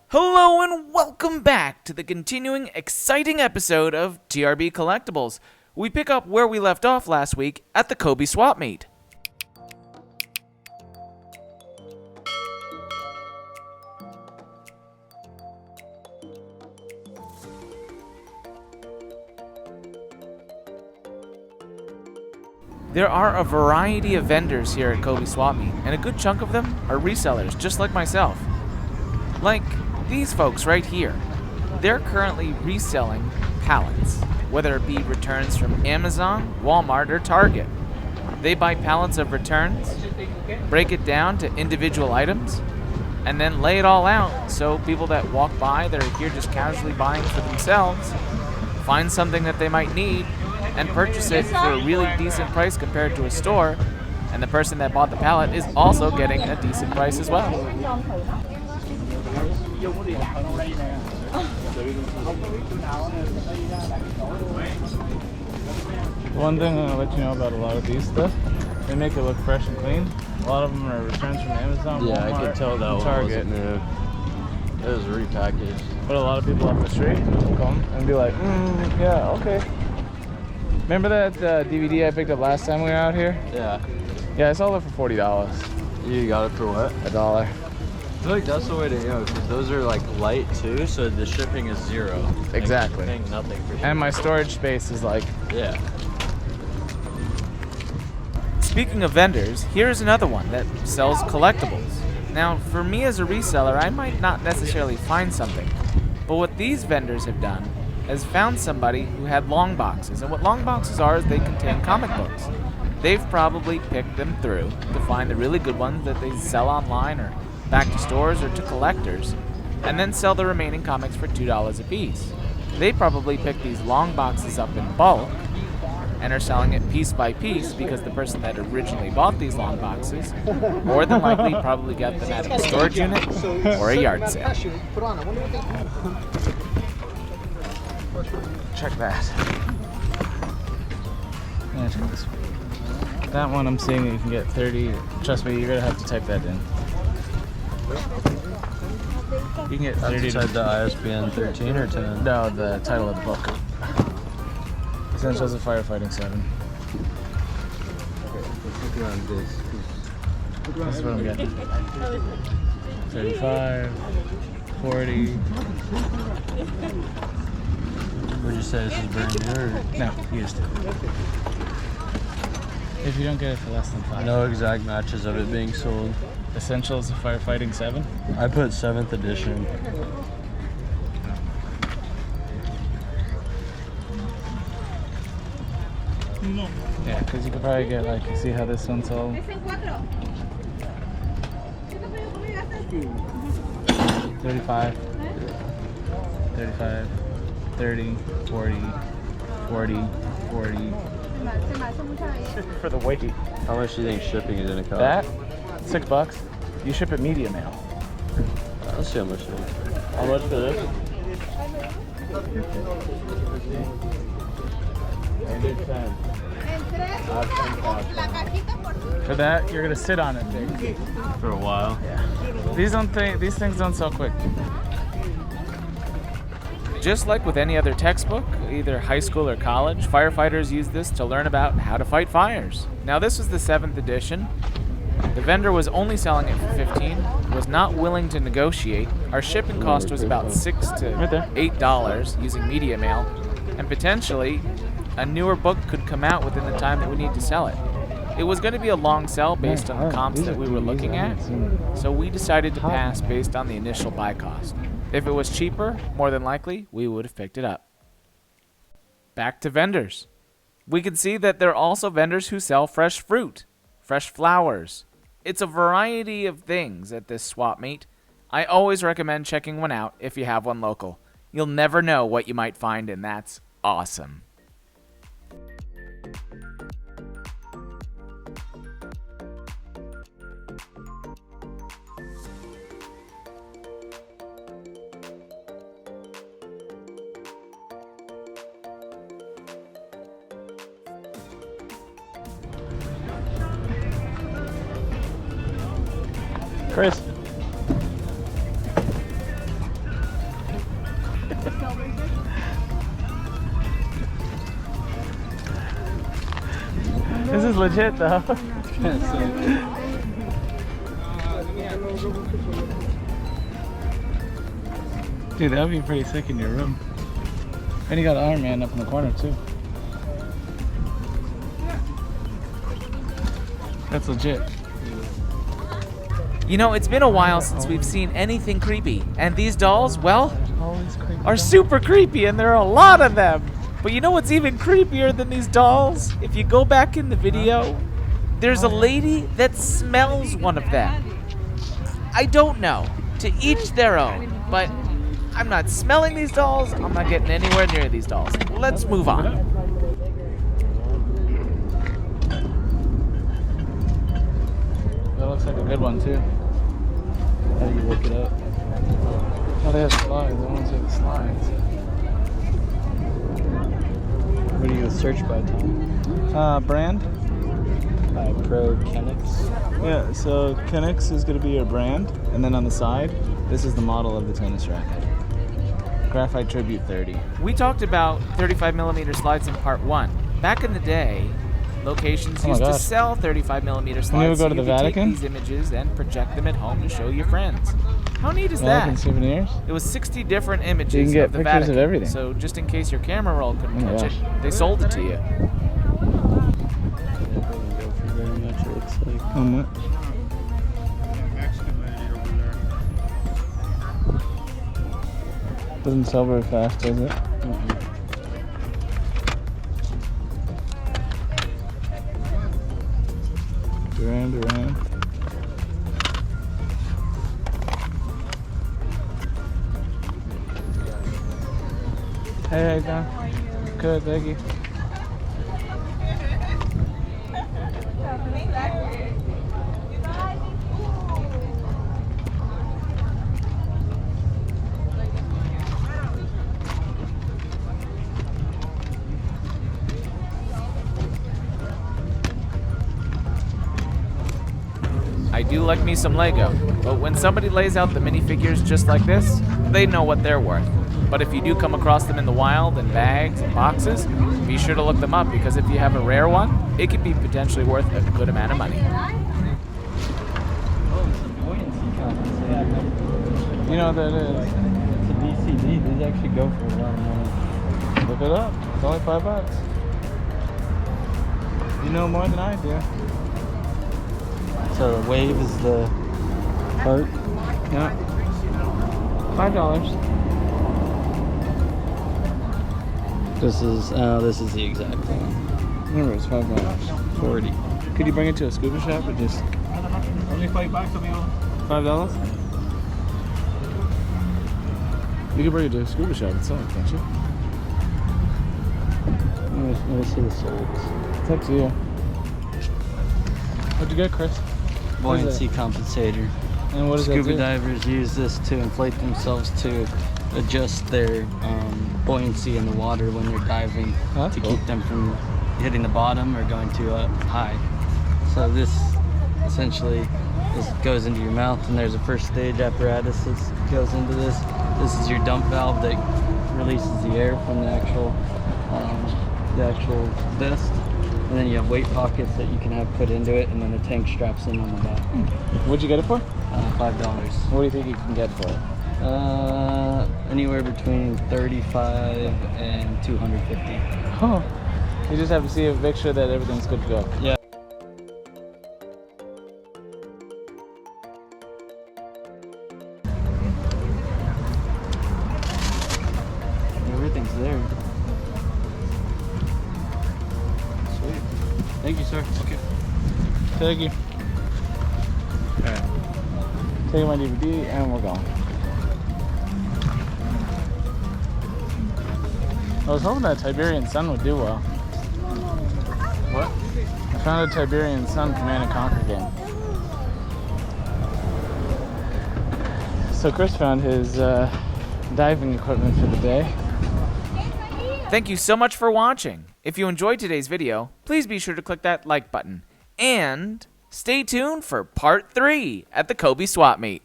Hello and welcome back to the continuing exciting episode of TRB Collectibles. We pick up where we left off last week at the Kobey Swap Meet. There are a variety of vendors here at Kobey Swap Meet, and a good chunk of them are resellers, just like myself. Like these folks right here. They're currently reselling pallets, whether it be returns from Amazon, Walmart, or Target. They buy pallets of returns, break it down to individual items, and then lay it all out so people that walk by that are here just casually buying for themselves find something that they might need and purchase it for a really decent price compared to a store, and the person that bought the pallet is also getting a decent price as well. One thing I'm gonna let you know about a lot of these stuff, they make it look fresh and clean. A lot of them are returns from Amazon, Yeah, Walmart, I could tell that one Target. wasn't new. It was repackaged. But a lot of people off the street will come and be like, yeah, okay. Remember that DVD I picked up last time we were out here? Yeah. Yeah, I sold it for $40. You got it for what? $1. I feel like that's the way to go, because those are like light too, so the shipping is zero. Exactly. Paying nothing for shipping. And my storage space is like, Yeah. Speaking of vendors, here's another one that sells collectibles. Now, for me as a reseller, I might not necessarily find something, but what these vendors have done is found somebody who had long boxes, and what long boxes are is they contain comic books. They've probably picked them through to find the really good ones that they sell online or back to stores or to collectors, and then sell the remaining comics for $2 a piece. They probably picked these long boxes up in bulk and are selling it piece by piece because the person that originally bought these long boxes more than likely probably got them at a storage unit or a yard sale. check that. Yeah, check this one. That one I'm seeing that you can get 30. Trust me, you're gonna have to type that in. You can get 30 Inside the ISBN 13 or 10? No, the title of the book. Essentials of Firefighting 7. This is what I'm getting. 35, 40. Would you say this is brand new or? No, used. If you don't get it for less than 5. No exact matches of it being sold. Essentials of Firefighting 7. I put 7th edition. Yeah, because you could probably get, like, you see how this one's sold? 35, 35, 30, 40, 40, 40. For the weight. How much do you think shipping is gonna cost? That, $6. You ship it media mail. Let's see how much it is. How much for this? For that, you're gonna sit on it, Dick. For a while. Yeah. These things don't sell quick. Just like with any other textbook, either high school or college, firefighters use this to learn about how to fight fires. Now this was the 7th edition. The vendor was only selling it for $15, was not willing to negotiate. Our shipping cost was about $6 to $8 using media mail, and potentially a newer book could come out within the time that we need to sell it. It was going to be a long sell based on the comps that we were looking at, so we decided to pass based on the initial buy cost. If it was cheaper, more than likely, we would have picked it up. Back to vendors. We can see that there are also vendors who sell fresh fruit, fresh flowers. It's a variety of things at this swap meet. I always recommend checking one out if you have one local. You'll never know what you might find, and that's awesome. Chris. legit though. Dude, that would be pretty sick in your room. And you got Iron Man up in the corner too. That's legit. You know, it's been a while since we've seen anything creepy, and these dolls, well, Always creepy. are super creepy, and there are a lot of them. But you know what's even creepier than these dolls? If you go back in the video, there's a lady that smells one of them. I don't know. To each their own. But I'm not smelling these dolls. I'm not getting anywhere near these dolls. Let's move on. That looks like a good one too. How do you look it up? Oh, they have slides. I want to see the slides. What do you search by, Tom? Brand. By Pro Kenix. Yeah, so Kenix is going to be your brand, and then on the side, this is the model of the tennis racket. Graphite Tribute 30. We talked about 35mm slides in part 1. Back in the day, locations Oh my used to God. sell 35mm slides. When you would go so to the you could Vatican? take these images and project them at home to show your friends. How neat is Vatican that? souvenirs. It was 60 different images You can get of the pictures of Vatican. everything. So just in case your camera roll couldn't Oh my catch it, gosh. they sold it to you. Go for very much, it looks like. How much? Doesn't sell very fast, does it? Duran. Hey, Don. Good, thank you. I do like me some Lego, but when somebody lays out the minifigures just like this, they know what they're worth. But if you do come across them in the wild in bags and boxes, be sure to look them up, because if you have a rare one, it could be potentially worth a good amount of money. Oh, it's a buoyancy compensator. You know what that is? It's a BCD. These actually go for a lot of money. Look it up. It's only $5. You know more than I do. So the wave is the heart. Yeah. $5. This is the exact one. Remember, it's $5. 40. Could you bring it to a scuba shop or just Only $5, amigo. $5? You could bring it to a scuba shop itself, can't you? Let me see the soles. It's up to you. What'd you get, Chris? What is Buoyancy compensator. And what does Scuba that do? divers use this to inflate themselves to adjust their buoyancy in the water when they're diving, Oh, that's to cool. keep them from hitting the bottom or going too high. So this essentially goes into your mouth, and there's a first stage apparatus that goes into this. This is your dump valve that releases the air from the actual vest. And then you have weight pockets that you can have put into it, and then the tank straps in on the back. What'd you get it for? $5. What do you think you can get for it? Anywhere between 35 and 250. Oh. You just have to see make sure that everything's good to go. Yeah. Everything's there. Sweet. Thank you, sir. Okay. Thank you. Alright. Taking my DVD and we're going. I was hoping that Tiberian Sun would do well. What? I found a Tiberian Sun Command & Conquer game. So Chris found his diving equipment for the day. Thank you so much for watching. If you enjoyed today's video, please be sure to click that like button. And stay tuned for part 3 at the Kobey Swap Meet.